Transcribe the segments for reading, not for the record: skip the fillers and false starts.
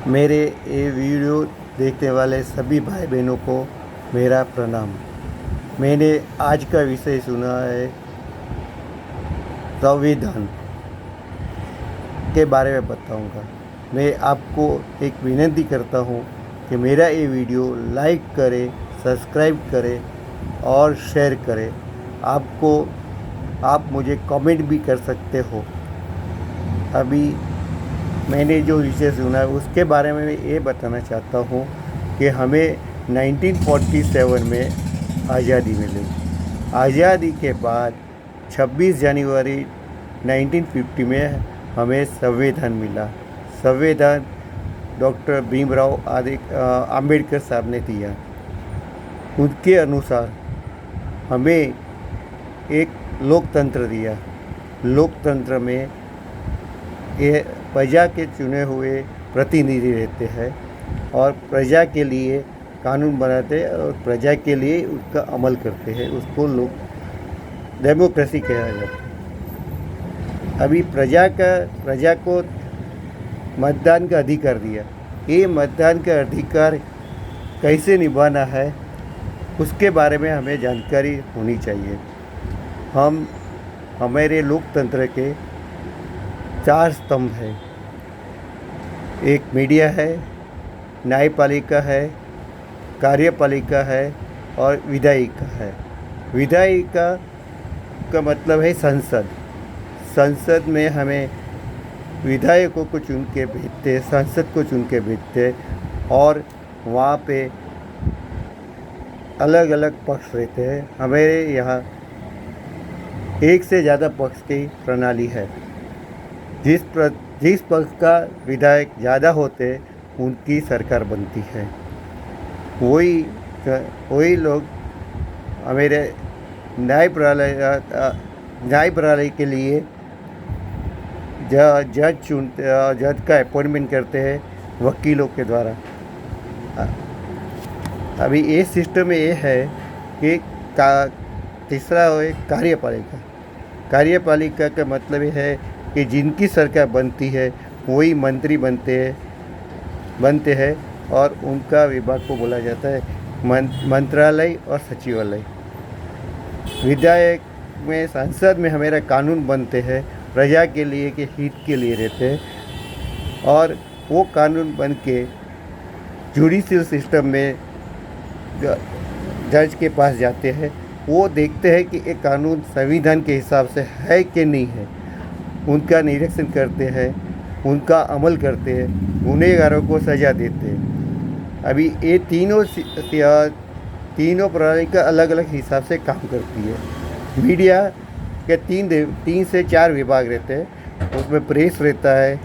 मेरे ये वीडियो देखने वाले सभी भाई बहनों को मेरा प्रणाम। मैंने आज का विषय सुना है संविधान के बारे में बताऊंगा। मैं आपको एक विनती करता हूं कि मेरा ये वीडियो लाइक करें, सब्सक्राइब करें और शेयर करें। आप मुझे कमेंट भी कर सकते हो। अभी मैंने जो विषय सुना है उसके बारे में मैं ये बताना चाहता हूँ कि हमें 1947 में आज़ादी मिली। आज़ादी के बाद 26 जनवरी 1950 में हमें संविधान मिला। संविधान डॉक्टर भीमराव अंबेडकर साहब ने दिया। उनके अनुसार हमें एक लोकतंत्र दिया। लोकतंत्र में ये प्रजा के चुने हुए प्रतिनिधि रहते हैं और प्रजा के लिए कानून बनाते हैं और प्रजा के लिए उसका अमल करते हैं। उसको लोग डेमोक्रेसी कहा जाता है। अभी प्रजा को मतदान का अधिकार दिया। ये मतदान का अधिकार कैसे निभाना है उसके बारे में हमें जानकारी होनी चाहिए। हमारे लोकतंत्र के 4 स्तंभ हैं। एक मीडिया है, न्यायपालिका है, कार्यपालिका है और विधायिका है। विधायिका का मतलब है संसद। संसद में हमें विधायकों को चुन के भेजते हैं, संसद को चुन के भेजते हैं और वहाँ पे अलग अलग पक्ष रहते हैं। हमारे यहाँ एक से ज़्यादा पक्ष की प्रणाली है। जिस पक्ष का विधायक ज़्यादा होते उनकी सरकार बनती है। वही लोग हमारे न्याय प्रणाली के लिए जज का अपॉइंटमेंट करते हैं वकीलों के द्वारा। अभी ये सिस्टम में ये है कि तीसरा है कार्यपालिका। कार्यपालिका का मतलब ये है कि जिनकी सरकार बनती है वही मंत्री बनते हैं और उनका विभाग को बोला जाता है मंत्रालय और सचिवालय। विधायक में संसद में हमारा कानून बनते हैं, प्रजा के लिए के हित के लिए रहते हैं और वो कानून बन के जुडिशियल सिस्टम में जज के पास जाते हैं। वो देखते हैं कि ये कानून संविधान के हिसाब से है कि नहीं है। उनका निरीक्षण करते हैं, उनका अमल करते हैं, गुनहगारों को सज़ा देते हैं। अभी ये तीनों प्रणाली का अलग अलग हिसाब से काम करती है। मीडिया के 3 से 4 विभाग रहते हैं। उसमें प्रेस रहता है,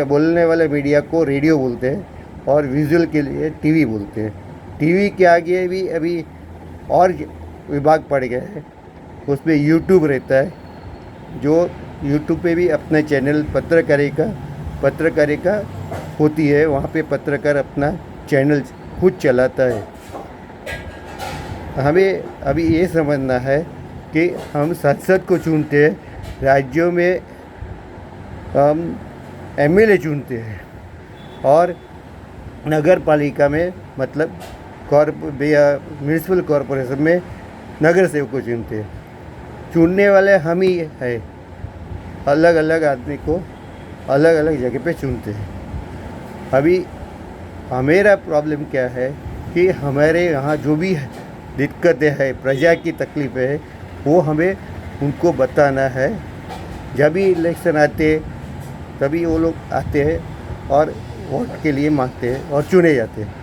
बोलने वाले मीडिया को रेडियो बोलते हैं और विजुअल के लिए टीवी बोलते हैं। टीवी के आगे भी अभी और विभाग पड़ गए हैं। उसमें यूट्यूब रहता है, जो यूट्यूब पे भी अपना चैनल पत्रकारिता होती है। वहाँ पे पत्रकार अपना चैनल खुद चलाता है। हमें अभी ये समझना है कि हम संसद को चुनते हैं, राज्यों में हम एमएलए चुनते हैं और नगर पालिका में मतलब म्यूनिसिपल कॉरपोरेशन में नगर सेवक को चुनते हैं। चुनने वाले हम ही है। अलग अलग आदमी को अलग अलग जगह पे चुनते हैं। अभी हमारा प्रॉब्लम क्या है कि हमारे यहाँ जो भी दिक्कतें हैं, प्रजा की तकलीफ़ें है, वो हमें उनको बताना है। जब भी इलेक्शन आते तभी वो लोग आते हैं और वोट के लिए मांगते हैं और चुने जाते हैं।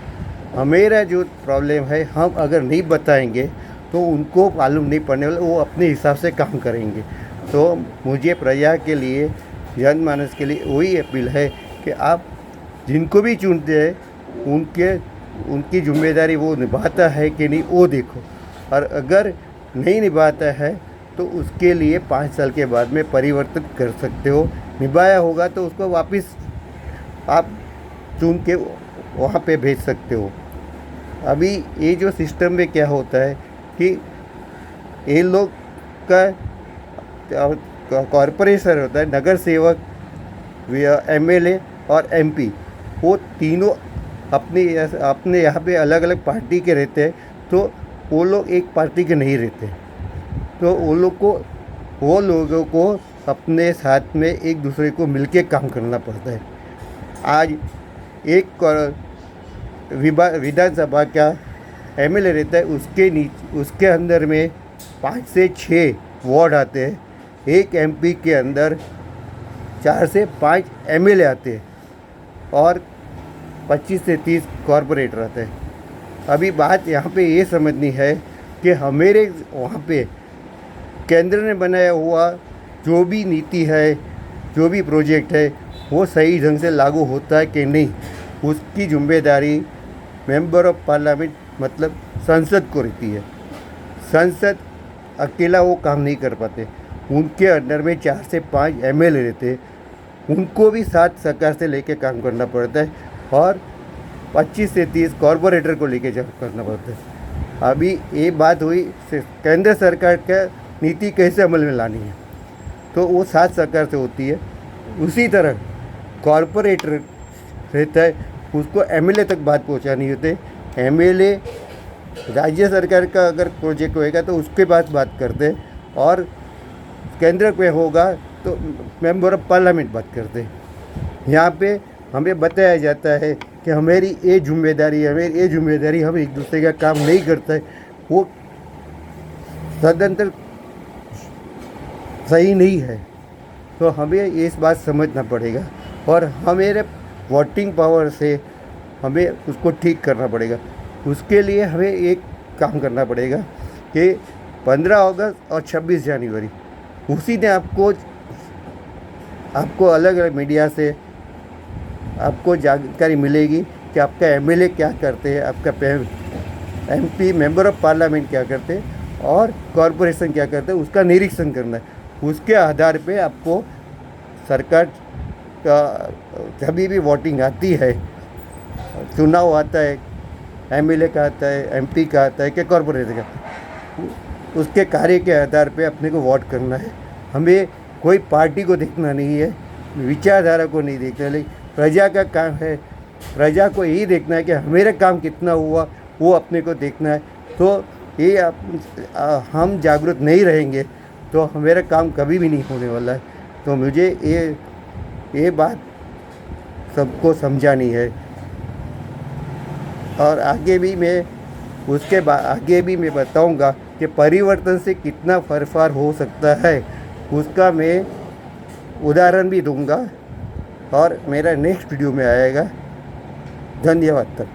हमारा जो प्रॉब्लम है, हम अगर नहीं बताएंगे तो उनको मालूम नहीं पड़ने वाला, वो अपने हिसाब से काम करेंगे। तो मुझे प्रजा के लिए, जनमानस के लिए वही अपील है कि आप जिनको भी चुनते हैं उनकी जिम्मेदारी वो निभाता है कि नहीं वो देखो। और अगर नहीं निभाता है तो उसके लिए 5 साल के बाद में परिवर्तन कर सकते हो। निभाया होगा तो उसको वापस आप चुन के वहाँ पे भेज सकते हो। अभी ये जो सिस्टम में क्या होता है कि ये लोग का कॉरपोरेशन होता है, नगर सेवक एमएलए और एमपी, वो तीनों अपने यहाँ पे अलग अलग पार्टी के रहते हैं, तो वो लोग एक पार्टी के नहीं रहते। तो वो लोगों को अपने साथ में एक दूसरे को मिलके काम करना पड़ता है। आज एक विधानसभा का एमएलए रहता है, उसके अंदर में 5 से 6 वार्ड आते हैं। एक एमपी के अंदर 4 से 5 एमएलए आते हैं और 25 से 30 कॉरपोरेटर आते हैं। अभी बात यहाँ पे ये समझनी है कि हमारे वहाँ पे केंद्र ने बनाया हुआ जो भी नीति है, जो भी प्रोजेक्ट है, वो सही ढंग से लागू होता है कि नहीं, उसकी जिम्मेदारी मेंबर ऑफ पार्लियामेंट मतलब संसद को रहती है। संसद अकेला वो काम नहीं कर पाते, उनके अंडर में 4 से 5 एमएलए रहते हैं, उनको भी साथ सरकार से लेके काम करना पड़ता है और 25 से 30 कॉरपोरेटर को लेके करना पड़ता है। अभी ये बात हुई केंद्र सरकार का नीति कैसे अमल में लानी है, तो वो साथ सरकार से होती है। उसी तरह कॉरपोरेटर रहता है, उसको एमएलए तक बात पहुंचानी होती है। एमएलए राज्य सरकार का अगर प्रोजेक्ट होएगा तो उसके पास बात करते हैं और केंद्र पे होगा तो मेंबर ऑफ पार्लियामेंट बात करते हैं। यहाँ पे हमें बताया जाता है कि हमारी ये जिम्मेदारी हम एक दूसरे का काम नहीं करता है, वो सदंतर सही नहीं है। तो हमें इस बात समझना पड़ेगा और हमारे वोटिंग पावर से हमें उसको ठीक करना पड़ेगा। उसके लिए हमें एक काम करना पड़ेगा कि 15 अगस्त और 26 जनवरी उसी दिन आपको अलग अलग मीडिया से आपको जानकारी मिलेगी कि आपका एमएलए क्या करते हैं, आपका एमपी मेंबर ऑफ पार्लियामेंट क्या करते हैं और कॉरपोरेशन क्या करते हैं, उसका निरीक्षण करना है। उसके आधार पे आपको सरकार का जब भी वोटिंग आती है, चुनाव आता है, एमएलए का आता है, एमपी का आता है कि कॉरपोरेटर का, उसके कार्य के आधार पे अपने को वोट करना है। हमें कोई पार्टी को देखना नहीं है, विचारधारा को नहीं देखना है, लेकिन प्रजा का काम है। प्रजा को यही देखना है कि मेरा काम कितना हुआ, वो अपने को देखना है। तो ये हम जागरूक नहीं रहेंगे तो मेरा काम कभी भी नहीं होने वाला है। तो मुझे ये बात सबको समझानी है और आगे भी मैं बताऊंगा कि परिवर्तन से कितना फरफार हो सकता है, उसका मैं उदाहरण भी दूंगा और मेरा नेक्स्ट वीडियो में आएगा। धन्यवाद तक।